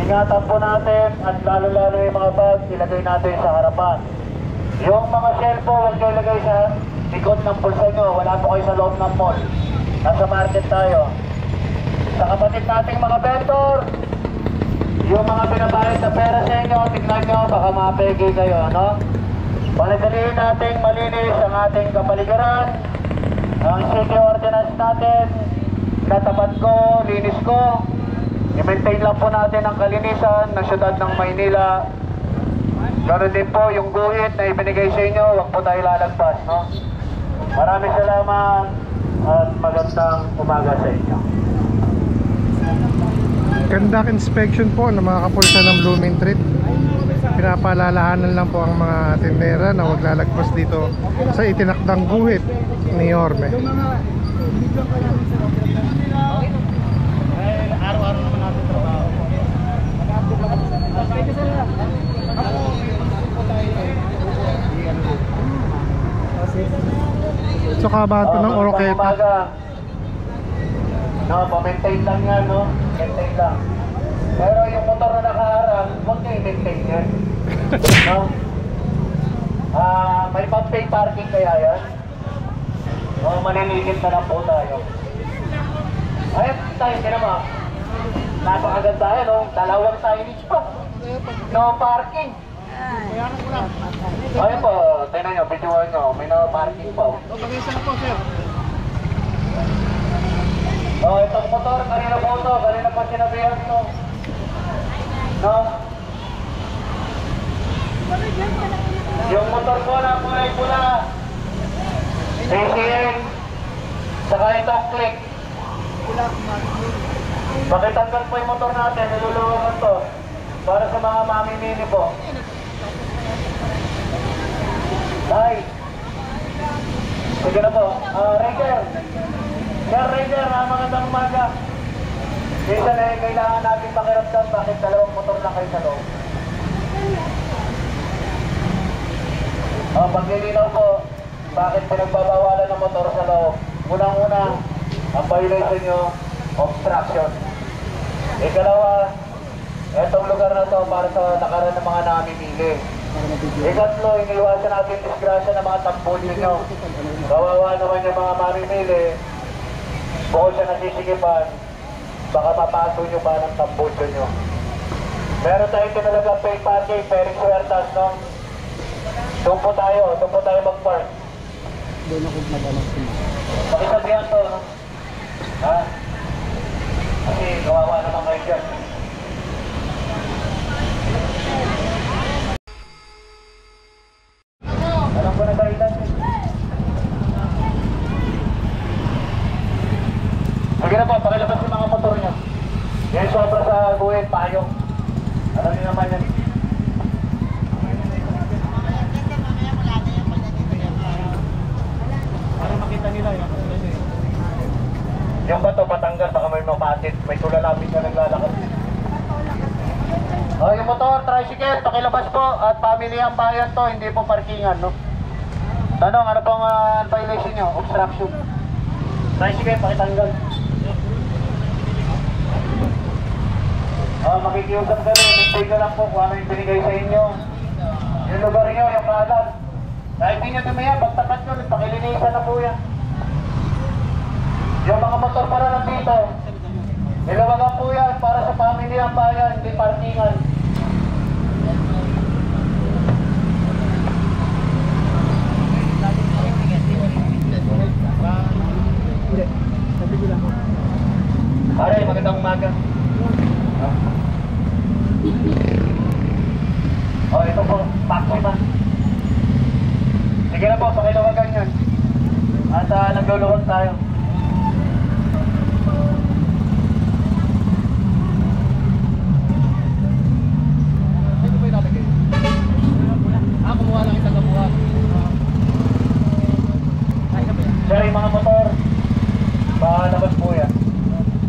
ingatan po natin at lalo-lalo yung mga bag, ilagay natin sa harapan. Yung mga cellphone, huwag kayo ilagay sa likod ng pulsa nyo. Wala po kayo sa loob ng mall. Nasa market tayo. Sa kapatid nating mga vendor, yung mga pinabayad na pera sa inyo, tignan nyo, baka mapegi kayo, no? Panadaliin natin malinis ang ating kapaligiran. Ang city ordinance natin, natapat ko, linis ko. I-maintain lang po natin ang kalinisan ng syudad ng Maynila. Ganoon din po yung guhit na ibinigay sa inyo, huwag po tayo lalagpas, no? Maraming salamat at magandang umaga sa inyo. Conduct inspection po ng mga kapulsa ng Blooming Treat. Pinapaalalahanan lang po ang mga tindera na huwag lalagpas dito sa itinakdang guhit ni Yorme. Araw-araw naman natin trabaho. So kabato ng Oroqueta. No, pa-maintain lang yan, no? Maintain lang. Pero yung motor na nakaharang, huwag nyo i-maintain yan. No? May pag-pay parking kaya yan? O, maniligid na lang po tayo. Ayun tayo, tinama. Napakaganda yan, no? Dalawang signage pa. No parking. Ayun po, tingnan nyo, videoan nyo. May no parking po. Pag-isa na po, sir. Oh, itong motor, kanina po ito. Kanina pa sinabihan ito. No? Yung motor ko na kulay pula. ACN. Saka itong click. Bakit tanggal po yung motor natin? Niluluwangan to. Para sa mga mamimini po. Ay. Sige na po. Ranger. Sir Ranger, magandang umaga. Minsan eh, kailangan natin pakiramdam bakit dalawang motor na kayo sa loob. Paglilinaw po, bakit pinagbabawalan ng motor sa loob? Unang-una, ang violation nyo, obstruction. Ikalawa, etong lugar na to para sa lakaran ng mga namimili. Ikatlo, iniwasan natin disgrasya ng mga tambulyo nyo. Kawawa naman yung mga mamimili. Bukod sa nasisigipan, baka mapaso nyo pa ng tambulyo nyo. Meron tayo tinalagang pay parking, Felix Huertas, no? Doon po tayo mag-park. Doon ako mag-anak. Pakisabihan to, no? Ha? Kasi kawawa naman kayo dyan. Alam ko na ba ilan? Sige na po, pakilabas yung mga motor nyo. Yan sobra sa guhit, payong. Alam nyo naman yan. Para makita nila yan. Yung bato patanggal, baka may mapatit. May tulalapit na naglalakad. Yung motor, tricycle, pakilabas po. At family ang bayan to, hindi po parkingan, no? Tanong, ano pong violation nyo? Obstruction. Tricycle, pakitanggal. Makikiusap ka rin, maintain ka lang po kung ano yung binigay sa inyo. Yung lugar nyo, yung kalat. Kahit di nyo tumayan, pagtapat nyo, pakilinisan na po yan. Yung mga motor para nandito, nilawagan po yan para sa family ang bayan, hindi parkingan. Pare, magandang umaga. Ito po, taxi ba? Sige na po, pakilawagan yun. At nagluluwag tayo. Ito ba ilalagay? Kumuha lang yung tagabuhat. Sir, yung mga motor, palabas po yan.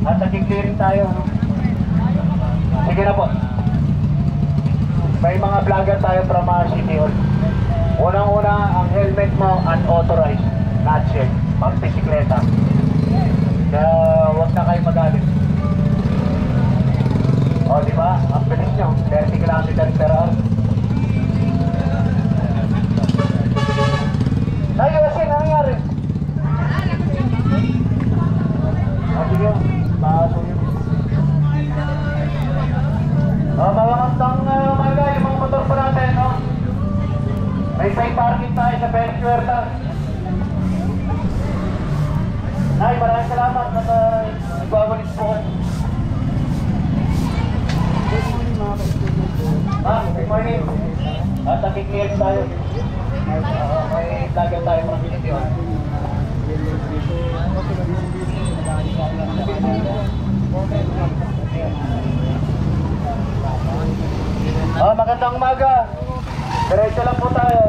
At nag-clearing tayo. Sige na po. May mga vlogger tayo from City Hall. Unang-una, ang helmet mo unauthorized, not check, pang-bisikleta. Kaya huwag na kayo magalit. O, di ba? Ang bilis nyo. 30 kilometers per hour. Ayusin, ano nangyari? Sige, baso yun. Magandang umaga yung mga motor pa natin, no? May pay parking tayo sa Pensuerta. Nay, maraming salamat at nagbabalis po kayo. Good morning. At nakikiyag tayo. May lagyan tayo mga binitiwan. Magandang umaga. Diretso lang po tayo.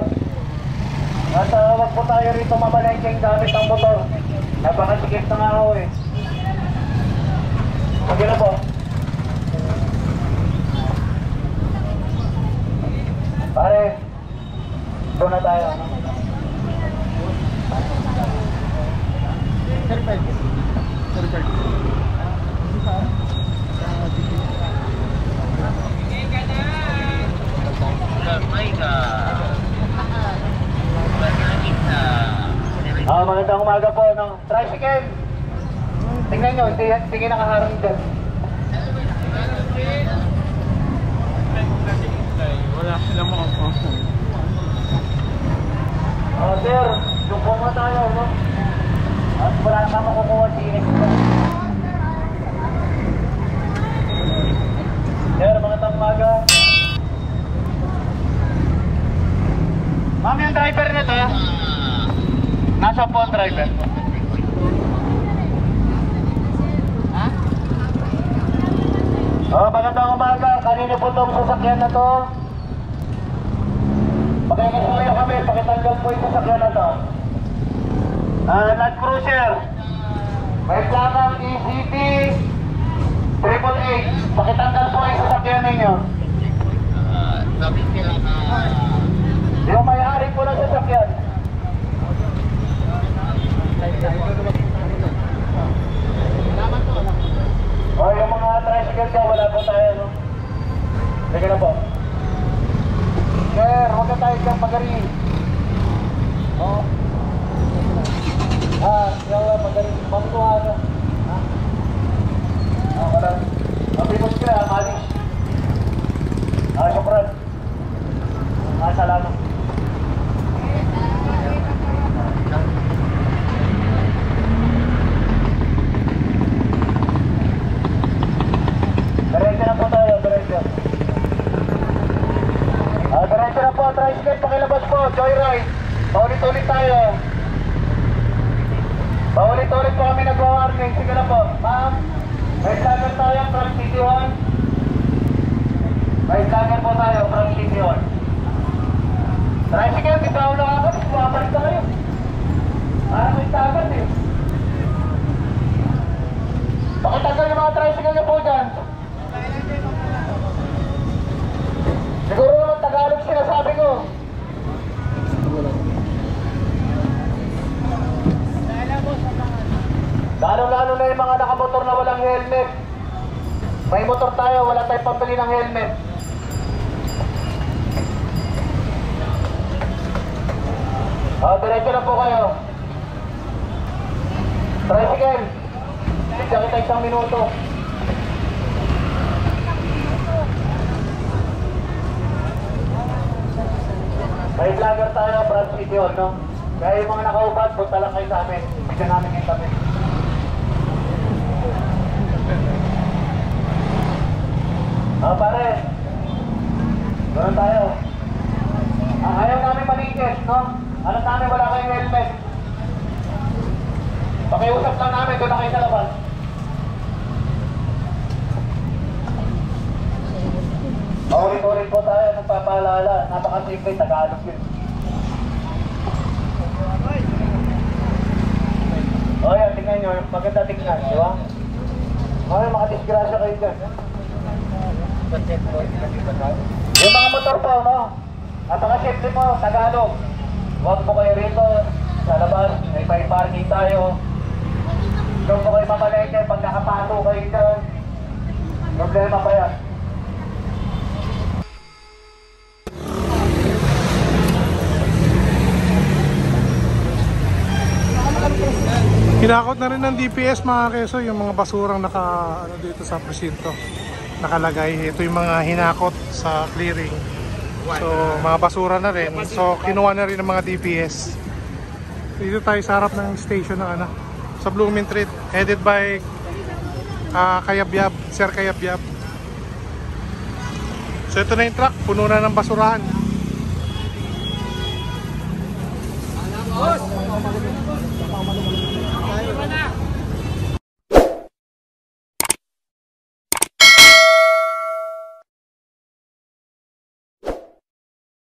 At wag po tayo rito mamalengking gamit ang motor. Napakasikip na nga ako eh. Sige na po. Pare, doon na tayo. Magandang umaga po, no? Tricycle! Tingnan nyo, hindi nakaharang dyan. Wala silang makapasok. Sir, yung po nga tayo, no? At wala na makukuha si Inex. Sir, magandang umaga. Ma'am, yung driver nito, nasa po ang driver? Ha? Magandang umaga. Kanino po itong sasakyan na to? Pagkakasuyo kami, pakitanggal po yung sasakyan na to. Land Cruiser. May plakang ECT 888. Pakitanggal po yung sasakyan ninyo. Yung may-ari po ng sasakyan. O, yung mga tricycle ko, wala po tayo, no? Sige na po. Sir, huwag na tayo siyang magarin. O. Yung magarin. Mamutuha na. Wala. Mabibos ka, malis. Sopran. Salamat. Diretso na po tayo, diretso. Diretso na po, tricycle, pakilabas po, joyride. Paulit-ulit tayo. Paulit-ulit po kami nagwa-warning. Sige na po, ma'am. May slugger tayo from City 1. May slugger po tayo from City 1. Tricycle, bitaw lang ako, bumabalik na kayo. Parang may slugger eh. Pakitagal yung mga tricycle niyo po dyan. Siguro naman Tagalog sinasabi ko. Lalo-lalo na yung mga nakamotor na walang helmet. May motor tayo, wala tayong pambili ng helmet. Diretso na po kayo. Tricycle, bigyan kita isang minuto. May vlogger tayo, Brad City Hall, no? Kaya yung mga nakaupat, punta lang kayo sa amin. Bigyan namin yung kami. Pare, doon tayo. Ayaw namin maligid, no? Alam namin wala kayong helmet. Pakiusap lang namin, doon na kayo sa labas. Ulit-ulit po tayo, nagpapaalala. Napakasimple, Tagalog yun. O yan, tingnan nyo, maganda tingnan, di ba? Ngayon, makadisgrasya kayo dyan. Yung mga motor po, no? Napaka-simple mo, Tagalog. Huwag po kayo rito, sa labas, may parking tayo. Huwag po kayo mamalengke, pag nakapato kayo dyan. Problema pa yan. Hinakot na rin ng DPS mga keso yung mga basurang dito sa presinto nakalagay. Ito yung mga hinakot sa clearing. So mga basura na rin. So kinuha na rin ng mga DPS. Dito tayo sa harap ng station ng sa Blooming Treat, headed by Kayabyab, Sir Kayabyab. So ito na yung truck, puno na ng basurahan.